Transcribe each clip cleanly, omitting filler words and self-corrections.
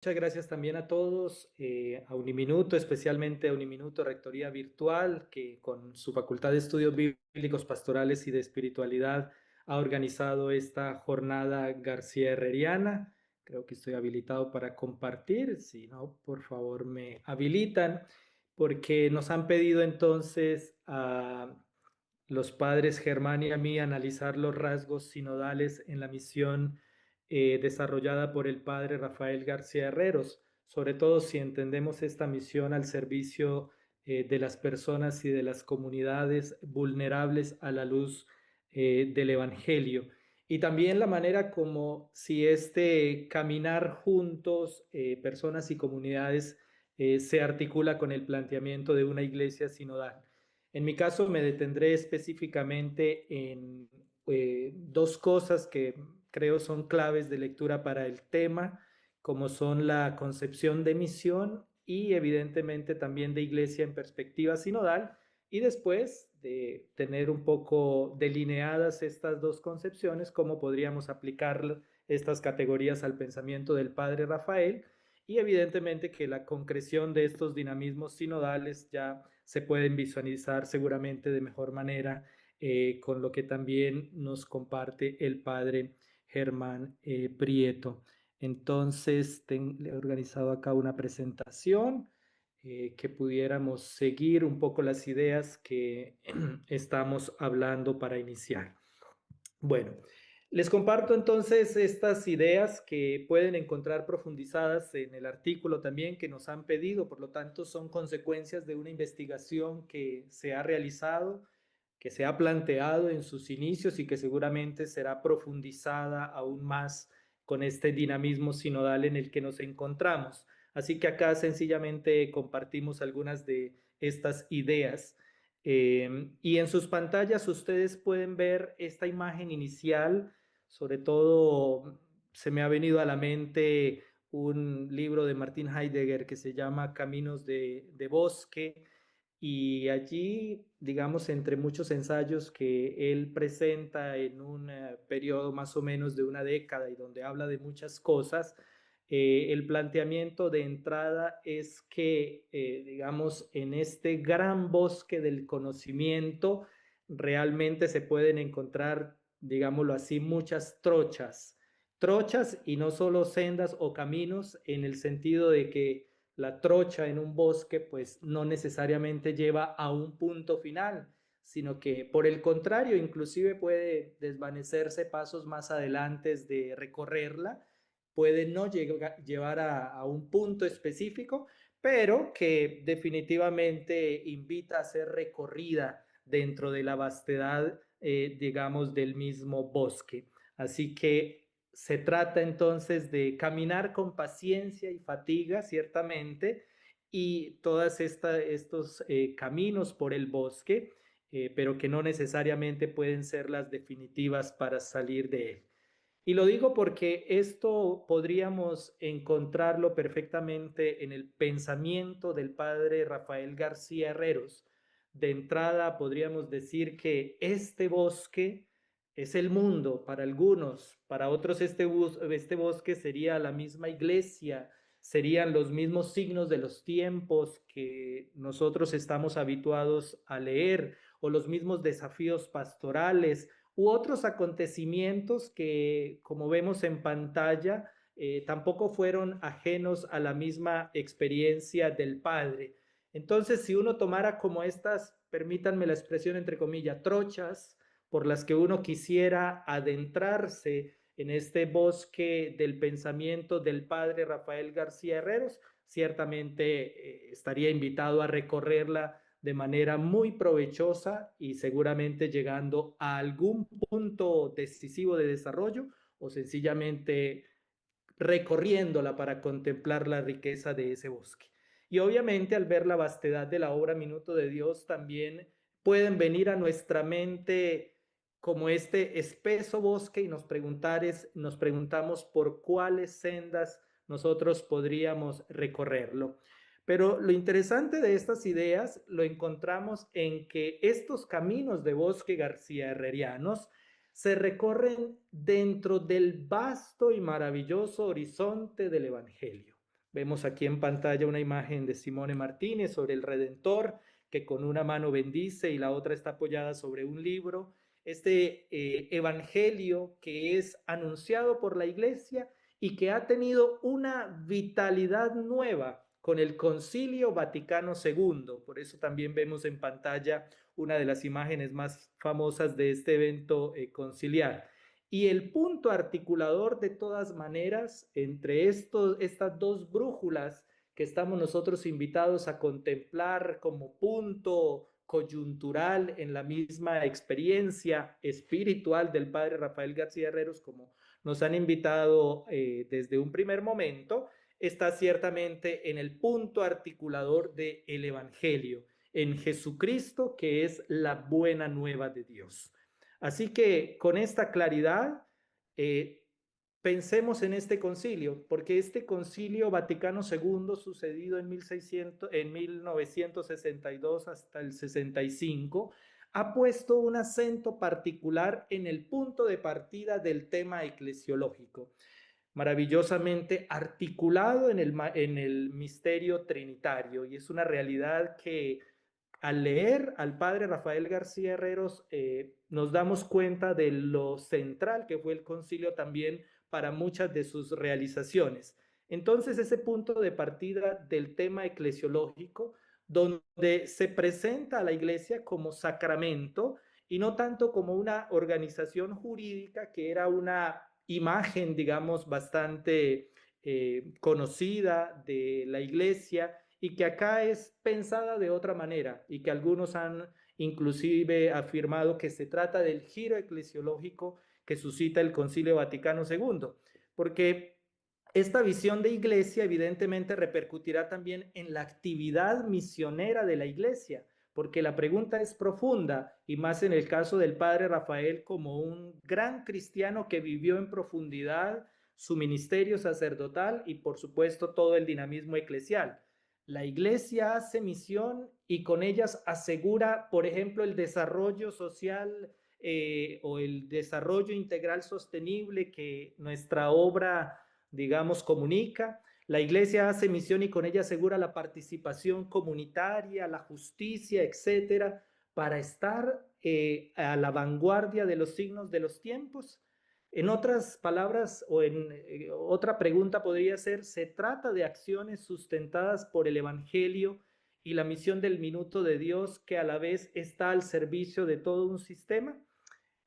Muchas gracias también a todos, a Uniminuto, especialmente a Uniminuto Rectoría Virtual, que con su Facultad de Estudios Bíblicos, Pastorales y de Espiritualidad ha organizado esta jornada García Herreriana. Creo que estoy habilitado para compartir. Si no, por favor me habilitan, porque nos han pedido entonces a los padres Germán y a mí analizar los rasgos sinodales en la misión desarrollada por el padre Rafael García Herreros, sobre todo si entendemos esta misión al servicio de las personas y de las comunidades vulnerables a la luz del Evangelio. Y también la manera como si este caminar juntos, personas y comunidades, se articula con el planteamiento de una iglesia sinodal. En mi caso me detendré específicamente en dos cosas que creo son claves de lectura para el tema, como son la concepción de misión y evidentemente también de iglesia en perspectiva sinodal, y después de tener un poco delineadas estas dos concepciones, cómo podríamos aplicar estas categorías al pensamiento del padre Rafael, y evidentemente que la concreción de estos dinamismos sinodales ya se pueden visualizar seguramente de mejor manera con lo que también nos comparte el padre Germán Prieto. Entonces, he organizado acá una presentación que pudiéramos seguir un poco las ideas que estamos hablando para iniciar. Bueno, les comparto entonces estas ideas que pueden encontrar profundizadas en el artículo también que nos han pedido, por lo tanto son consecuencias de una investigación que se ha realizado, que se ha planteado en sus inicios y que seguramente será profundizada aún más con este dinamismo sinodal en el que nos encontramos. Así que acá sencillamente compartimos algunas de estas ideas. Y en sus pantallas ustedes pueden ver esta imagen inicial, sobre todo se me ha venido a la mente un libro de Martin Heidegger que se llama Caminos de Bosque, y allí, digamos, entre muchos ensayos que él presenta en un periodo más o menos de una década y donde habla de muchas cosas, el planteamiento de entrada es que, digamos, en este gran bosque del conocimiento realmente se pueden encontrar, digámoslo así, muchas trochas. Trochas y no solo sendas o caminos en el sentido de que la trocha en un bosque pues no necesariamente lleva a un punto final, sino que por el contrario, inclusive puede desvanecerse pasos más adelante de recorrerla, puede no llevar a un punto específico, pero que definitivamente invita a ser recorrida dentro de la vastedad, digamos, del mismo bosque. Así que se trata entonces de caminar con paciencia y fatiga, ciertamente, y todos estos caminos por el bosque, pero que no necesariamente pueden ser las definitivas para salir de él. Y lo digo porque esto podríamos encontrarlo perfectamente en el pensamiento del padre Rafael García Herreros. De entrada, podríamos decir que este bosque es el mundo para algunos, para otros este bosque sería la misma iglesia, serían los mismos signos de los tiempos que nosotros estamos habituados a leer, o los mismos desafíos pastorales u otros acontecimientos que, como vemos en pantalla, tampoco fueron ajenos a la misma experiencia del Padre. Entonces, si uno tomara como estas, permítanme la expresión entre comillas, trochas por las que uno quisiera adentrarse en este bosque del pensamiento del Padre Rafael García Herreros, ciertamente estaría invitado a recorrerla de manera muy provechosa y seguramente llegando a algún punto decisivo de desarrollo o sencillamente recorriéndola para contemplar la riqueza de ese bosque. Y obviamente al ver la vastedad de la obra Minuto de Dios también pueden venir a nuestra mente como este espeso bosque y nos preguntamos por cuáles sendas nosotros podríamos recorrerlo. Pero lo interesante de estas ideas lo encontramos en que estos caminos de bosque García Herrerianos se recorren dentro del vasto y maravilloso horizonte del Evangelio. Vemos aquí en pantalla una imagen de Simone Martínez sobre el Redentor, que con una mano bendice y la otra está apoyada sobre un libro. Este evangelio que es anunciado por la Iglesia y que ha tenido una vitalidad nueva con el Concilio Vaticano II. Por eso también vemos en pantalla una de las imágenes más famosas de este evento conciliar. Y el punto articulador de todas maneras entre estas dos brújulas que estamos nosotros invitados a contemplar como punto coyuntural en la misma experiencia espiritual del padre Rafael García Herreros, como nos han invitado desde un primer momento, está ciertamente en el punto articulador del Evangelio, en Jesucristo, que es la buena nueva de Dios. Así que con esta claridad, eh, pensemos en este concilio, porque este concilio Vaticano II, sucedido en 1962 hasta el 65, ha puesto un acento particular en el punto de partida del tema eclesiológico, maravillosamente articulado en el misterio trinitario, y es una realidad que al leer al padre Rafael García Herreros, nos damos cuenta de lo central que fue el concilio también para muchas de sus realizaciones. Entonces, ese punto de partida del tema eclesiológico, donde se presenta a la iglesia como sacramento y no tanto como una organización jurídica que era una imagen, digamos, bastante conocida de la iglesia y que acá es pensada de otra manera y que algunos han inclusive afirmado que se trata del giro eclesiológico que suscita el Concilio Vaticano II, porque esta visión de iglesia evidentemente repercutirá también en la actividad misionera de la iglesia, porque la pregunta es profunda y más en el caso del padre Rafael como un gran cristiano que vivió en profundidad su ministerio sacerdotal y por supuesto todo el dinamismo eclesial. La iglesia hace misión y con ellas asegura, por ejemplo, el desarrollo social o el desarrollo integral sostenible que nuestra obra, digamos, comunica. La iglesia hace misión y con ella asegura la participación comunitaria, la justicia, etcétera, para estar a la vanguardia de los signos de los tiempos. En otras palabras, o en otra pregunta podría ser, ¿se trata de acciones sustentadas por el Evangelio y la misión del minuto de Dios que a la vez está al servicio de todo un sistema?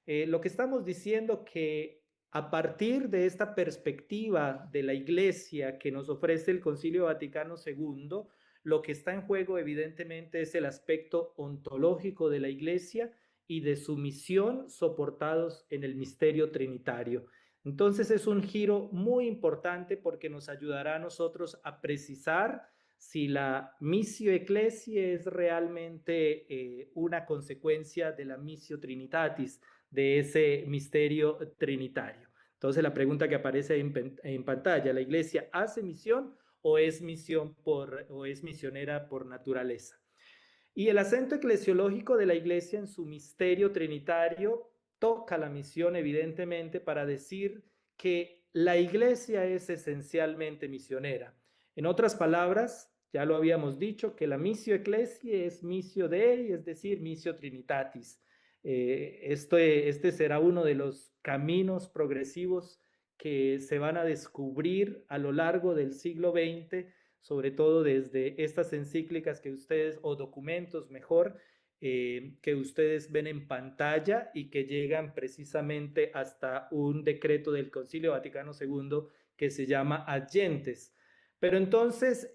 Lo que estamos diciendo que a partir de esta perspectiva de la Iglesia que nos ofrece el Concilio Vaticano II, lo que está en juego evidentemente es el aspecto ontológico de la Iglesia y de su misión soportados en el misterio trinitario. Entonces es un giro muy importante porque nos ayudará a nosotros a precisar si la missio ecclesiae es realmente una consecuencia de la missio trinitatis, de ese misterio trinitario. Entonces la pregunta que aparece en pantalla, ¿la iglesia hace misión o es misionera por naturaleza? Y el acento eclesiológico de la iglesia en su misterio trinitario toca la misión evidentemente para decir que la iglesia es esencialmente misionera. En otras palabras, ya lo habíamos dicho, que la missio ecclesiae es missio Dei, es decir, missio Trinitatis. Este será uno de los caminos progresivos que se van a descubrir a lo largo del siglo XX, sobre todo desde estas encíclicas que ustedes, o documentos mejor, que ustedes ven en pantalla y que llegan precisamente hasta un decreto del Concilio Vaticano II que se llama Ad Gentes. Pero entonces,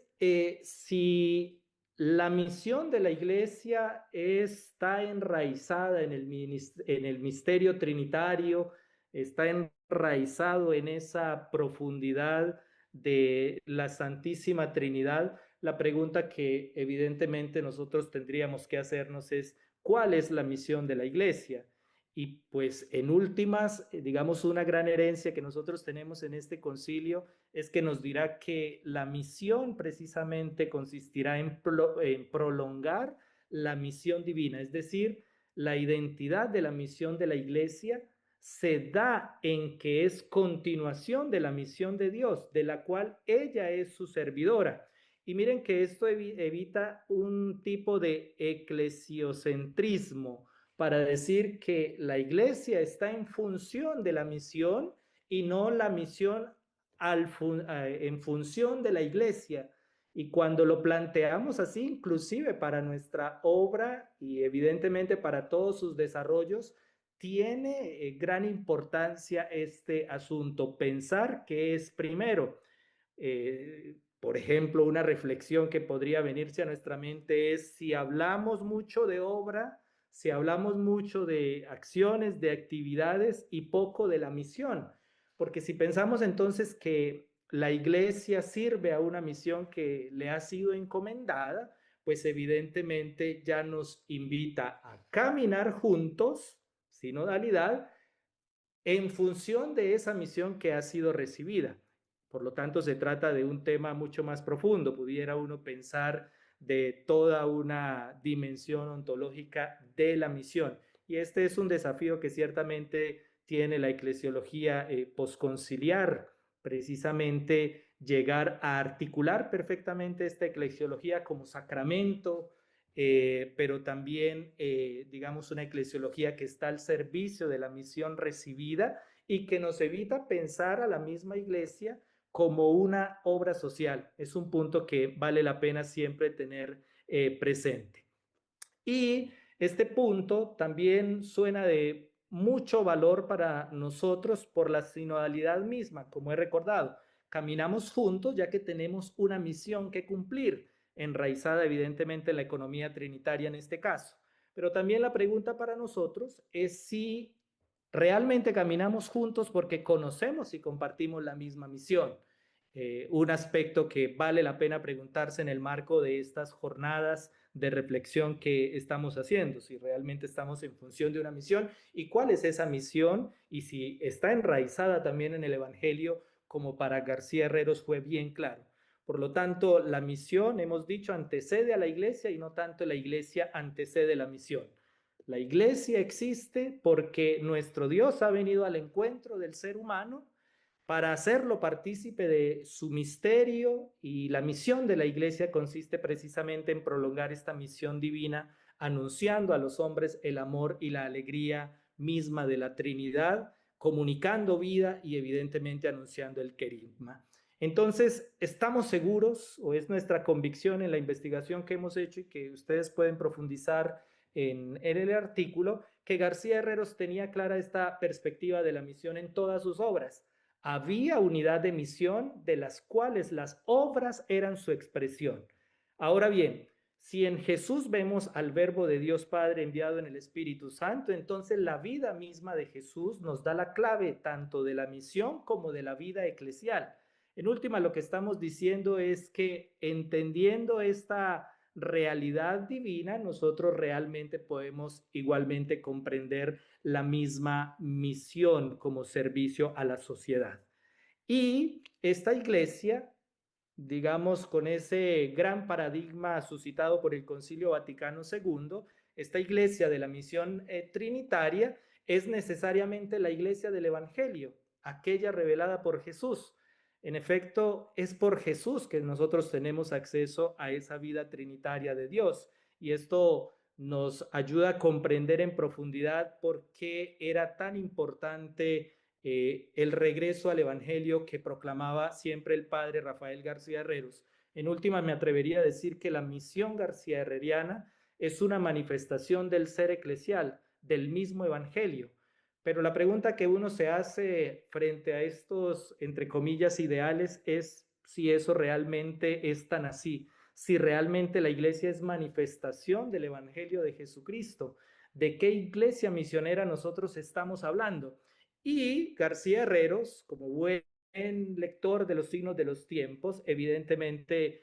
si la misión de la iglesia está enraizada en el misterio trinitario, está enraizado en esa profundidad de la Santísima Trinidad, la pregunta que evidentemente nosotros tendríamos que hacernos es, ¿cuál es la misión de la iglesia? Y pues en últimas, digamos, una gran herencia que nosotros tenemos en este concilio es que nos dirá que la misión precisamente consistirá en prolongar la misión divina, es decir, la identidad de la misión de la iglesia se da en que es continuación de la misión de Dios, de la cual ella es su servidora. Y miren que esto evita un tipo de eclesiocentrismo para decir que la iglesia está en función de la misión y no la misión en función de la iglesia. Y cuando lo planteamos así, inclusive para nuestra obra y evidentemente para todos sus desarrollos, tiene gran importancia este asunto. Pensar que es primero. Por ejemplo, una reflexión que podría venirse a nuestra mente es si hablamos mucho de obra, si hablamos mucho de acciones, de actividades y poco de la misión. Porque si pensamos entonces que la iglesia sirve a una misión que le ha sido encomendada, pues evidentemente ya nos invita a caminar juntos, sinodalidad, en función de esa misión que ha sido recibida. Por lo tanto, se trata de un tema mucho más profundo. Pudiera uno pensar de toda una dimensión ontológica de la misión. Y este es un desafío que ciertamente tiene la eclesiología posconciliar, precisamente llegar a articular perfectamente esta eclesiología como sacramento, pero también, digamos, una eclesiología que está al servicio de la misión recibida y que nos evita pensar a la misma iglesia como una obra social. Es un punto que vale la pena siempre tener presente. Y este punto también suena de mucho valor para nosotros por la sinodalidad misma, como he recordado. Caminamos juntos ya que tenemos una misión que cumplir, enraizada evidentemente en la economía trinitaria en este caso. Pero también la pregunta para nosotros es si realmente caminamos juntos porque conocemos y compartimos la misma misión. Un aspecto que vale la pena preguntarse en el marco de estas jornadas de reflexión que estamos haciendo, si realmente estamos en función de una misión y cuál es esa misión y si está enraizada también en el Evangelio, como para García Herreros fue bien claro. Por lo tanto, la misión, hemos dicho, antecede a la iglesia y no tanto la iglesia antecede la misión. La iglesia existe porque nuestro Dios ha venido al encuentro del ser humano para hacerlo partícipe de su misterio, y la misión de la iglesia consiste precisamente en prolongar esta misión divina, anunciando a los hombres el amor y la alegría misma de la Trinidad, comunicando vida y evidentemente anunciando el querigma. Entonces, estamos seguros, o es nuestra convicción en la investigación que hemos hecho y que ustedes pueden profundizar en el artículo, que García Herreros tenía clara esta perspectiva de la misión en todas sus obras. Había unidad de misión de las cuales las obras eran su expresión. Ahora bien, si en Jesús vemos al Verbo de Dios Padre enviado en el Espíritu Santo, entonces la vida misma de Jesús nos da la clave tanto de la misión como de la vida eclesial. En última, lo que estamos diciendo es que entendiendo esta realidad divina, nosotros realmente podemos igualmente comprender la misma misión como servicio a la sociedad. Y esta iglesia, digamos, con ese gran paradigma suscitado por el Concilio Vaticano II, esta iglesia de la misión trinitaria es necesariamente la iglesia del Evangelio, aquella revelada por Jesús. En efecto, es por Jesús que nosotros tenemos acceso a esa vida trinitaria de Dios. Y esto nos ayuda a comprender en profundidad por qué era tan importante el regreso al Evangelio que proclamaba siempre el padre Rafael García Herreros. En última, me atrevería a decir que la misión garcía herreriana es una manifestación del ser eclesial, del mismo Evangelio. Pero la pregunta que uno se hace frente a estos, entre comillas, ideales es si eso realmente es tan así, si realmente la iglesia es manifestación del Evangelio de Jesucristo. ¿De qué iglesia misionera nosotros estamos hablando? Y García Herreros, como buen lector de los signos de los tiempos, evidentemente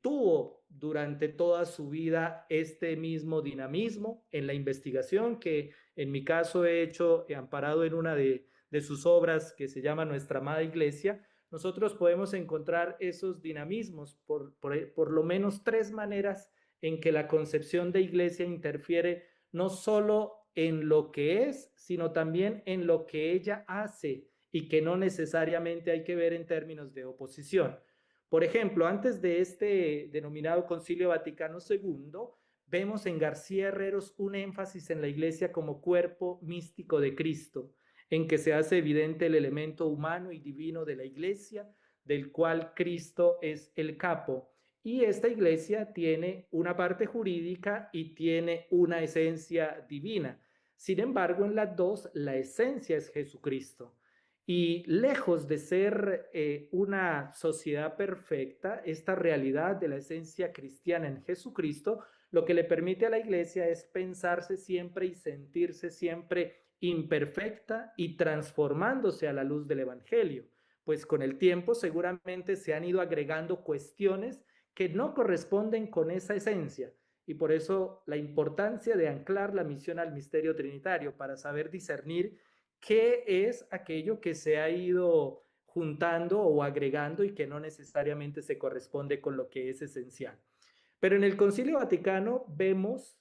tuvo durante toda su vida este mismo dinamismo en la investigación que en mi caso he hecho, amparado en una de sus obras que se llama Nuestra Amada Iglesia. Nosotros podemos encontrar esos dinamismos por lo menos tres maneras en que la concepción de iglesia interfiere no solo en lo que es, sino también en lo que ella hace y que no necesariamente hay que ver en términos de oposición. Por ejemplo, antes de este denominado Concilio Vaticano II, vemos en García Herreros un énfasis en la Iglesia como cuerpo místico de Cristo, en que se hace evidente el elemento humano y divino de la Iglesia, del cual Cristo es el capo. Y esta Iglesia tiene una parte jurídica y tiene una esencia divina. Sin embargo, en las dos, la esencia es Jesucristo. Y lejos de ser una sociedad perfecta, esta realidad de la esencia cristiana en Jesucristo, lo que le permite a la Iglesia es pensarse siempre y sentirse siempre imperfecta y transformándose a la luz del Evangelio. Pues con el tiempo seguramente se han ido agregando cuestiones que no corresponden con esa esencia. Y por eso la importancia de anclar la misión al misterio trinitario para saber discernir qué es aquello que se ha ido juntando o agregando y que no necesariamente se corresponde con lo que es esencial. Pero en el Concilio Vaticano vemos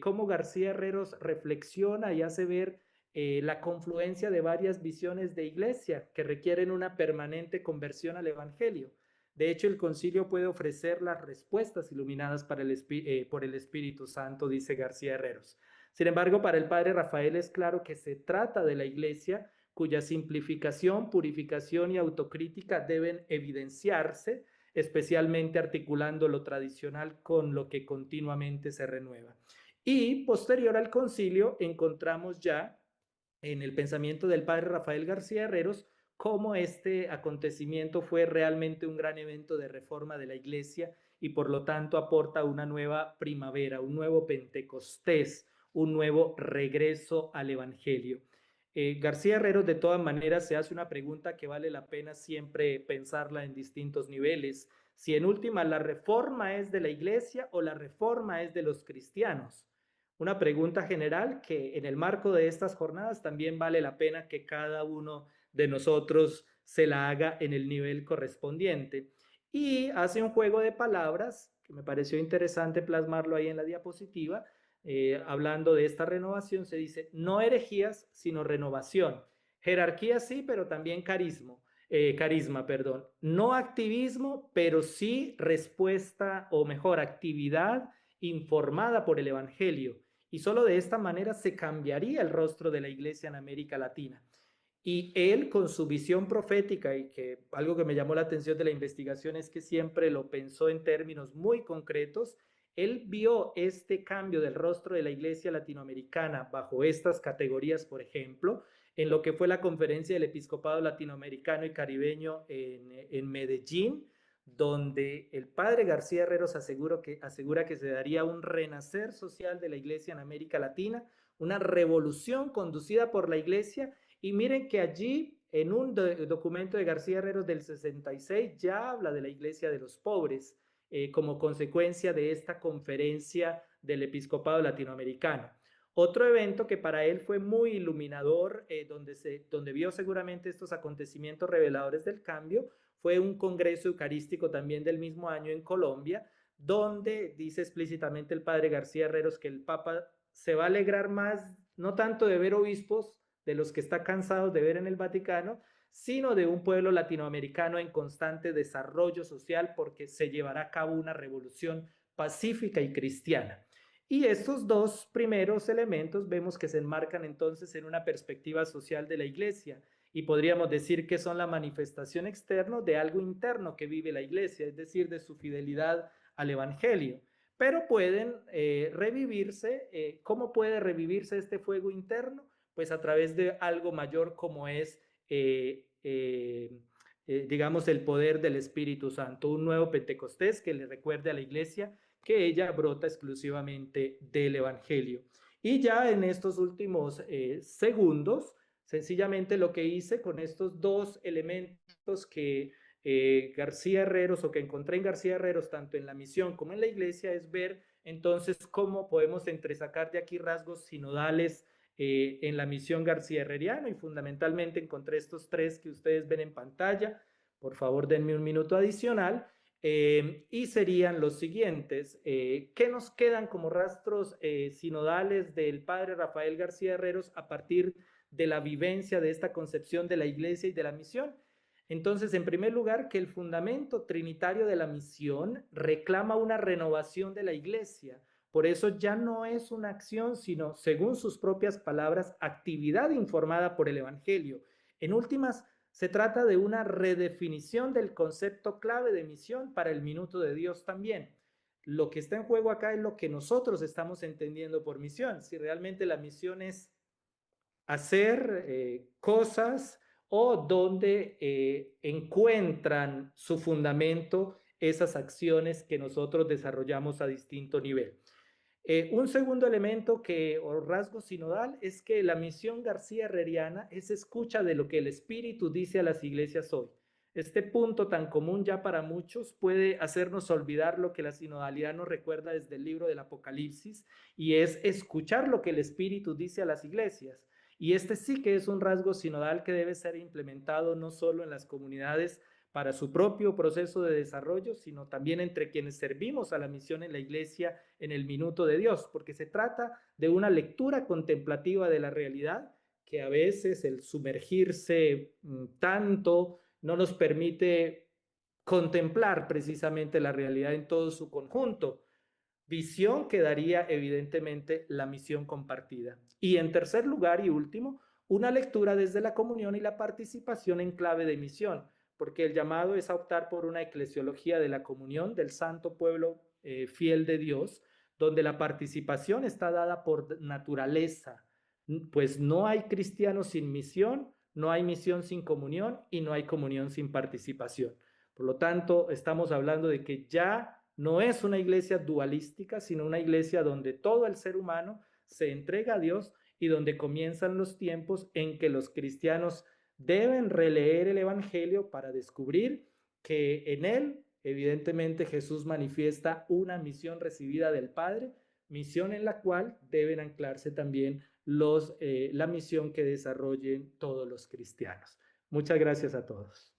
cómo García Herreros reflexiona y hace ver la confluencia de varias visiones de iglesia que requieren una permanente conversión al Evangelio. De hecho, el concilio puede ofrecer las respuestas iluminadas por el Espíritu Santo, dice García Herreros. Sin embargo, para el padre Rafael es claro que se trata de la iglesia cuya simplificación, purificación y autocrítica deben evidenciarse, especialmente articulando lo tradicional con lo que continuamente se renueva. Y posterior al concilio encontramos ya en el pensamiento del padre Rafael García Herreros cómo este acontecimiento fue realmente un gran evento de reforma de la iglesia y por lo tanto aporta una nueva primavera, un nuevo Pentecostés, un nuevo regreso al Evangelio. García Herreros de todas maneras se hace una pregunta que vale la pena siempre pensarla en distintos niveles. Si en última la reforma es de la iglesia o la reforma es de los cristianos. Una pregunta general que en el marco de estas jornadas también vale la pena que cada uno de nosotros se la haga en el nivel correspondiente. Y hace un juego de palabras que me pareció interesante plasmarlo ahí en la diapositiva. Hablando de esta renovación, se dice no herejías, sino renovación. Jerarquía sí, pero también carisma, perdón. No activismo, pero sí respuesta o mejor actividad informada por el Evangelio. Y solo de esta manera se cambiaría el rostro de la iglesia en América Latina. Y él con su visión profética, y que algo que me llamó la atención de la investigación es que siempre lo pensó en términos muy concretos, él vio este cambio del rostro de la iglesia latinoamericana bajo estas categorías, por ejemplo, en lo que fue la conferencia del episcopado latinoamericano y caribeño en Medellín, donde el padre García Herreros asegura que se daría un renacer social de la iglesia en América Latina, una revolución conducida por la iglesia. Y miren que allí, en un documento de García Herreros del 66, ya habla de la iglesia de los pobres como consecuencia de esta conferencia del episcopado latinoamericano. Otro evento que para él fue muy iluminador, donde vio seguramente estos acontecimientos reveladores del cambio, fue un congreso eucarístico también del mismo año en Colombia, donde dice explícitamente el padre García Herreros que el Papa se va a alegrar más, no tanto de ver obispos, de los que está cansado de ver en el Vaticano, sino de un pueblo latinoamericano en constante desarrollo social porque se llevará a cabo una revolución pacífica y cristiana. Y estos dos primeros elementos vemos que se enmarcan entonces en una perspectiva social de la iglesia y podríamos decir que son la manifestación externa de algo interno que vive la iglesia, es decir, de su fidelidad al evangelio. Pero pueden revivirse. ¿Cómo puede revivirse este fuego interno? Pues a través de algo mayor como es, digamos, el poder del Espíritu Santo, un nuevo Pentecostés que le recuerde a la iglesia que ella brota exclusivamente del Evangelio. Y ya en estos últimos segundos, sencillamente lo que hice con estos dos elementos que García Herreros o que encontré en García Herreros, tanto en la misión como en la iglesia, es ver entonces cómo podemos entresacar de aquí rasgos sinodales en la misión García Herreriano y fundamentalmente encontré estos tres que ustedes ven en pantalla. Por favor, denme un minuto adicional. Y serían los siguientes. ¿Qué nos quedan como rastros sinodales del padre Rafael García Herreros a partir de la vivencia de esta concepción de la iglesia y de la misión? Entonces, en primer lugar, que el fundamento trinitario de la misión reclama una renovación de la iglesia. Por eso ya no es una acción, sino, según sus propias palabras, actividad informada por el Evangelio. En últimas, se trata de una redefinición del concepto clave de misión para el minuto de Dios también. Lo que está en juego acá es lo que nosotros estamos entendiendo por misión. Si realmente la misión es hacer cosas o donde encuentran su fundamento esas acciones que nosotros desarrollamos a distinto nivel. Un segundo elemento o rasgo sinodal es que la misión García Herreriana es escucha de lo que el Espíritu dice a las iglesias hoy. Este punto tan común ya para muchos puede hacernos olvidar lo que la sinodalidad nos recuerda desde el libro del Apocalipsis, y es escuchar lo que el Espíritu dice a las iglesias. Y este sí que es un rasgo sinodal que debe ser implementado no solo en las comunidades para su propio proceso de desarrollo, sino también entre quienes servimos a la misión en la iglesia en el minuto de Dios, porque se trata de una lectura contemplativa de la realidad que a veces el sumergirse tanto no nos permite contemplar precisamente la realidad en todo su conjunto. Visión que daría evidentemente la misión compartida. Y en tercer lugar y último, una lectura desde la comunión y la participación en clave de misión, porque el llamado es a optar por una eclesiología de la comunión del santo pueblo fiel de Dios, donde la participación está dada por naturaleza, pues no hay cristianos sin misión, no hay misión sin comunión y no hay comunión sin participación. Por lo tanto, estamos hablando de que ya no es una iglesia dualística, sino una iglesia donde todo el ser humano se entrega a Dios y donde comienzan los tiempos en que los cristianos deben releer el Evangelio para descubrir que en él, evidentemente, Jesús manifiesta una misión recibida del Padre, misión en la cual deben anclarse también la misión que desarrollen todos los cristianos. Muchas gracias a todos.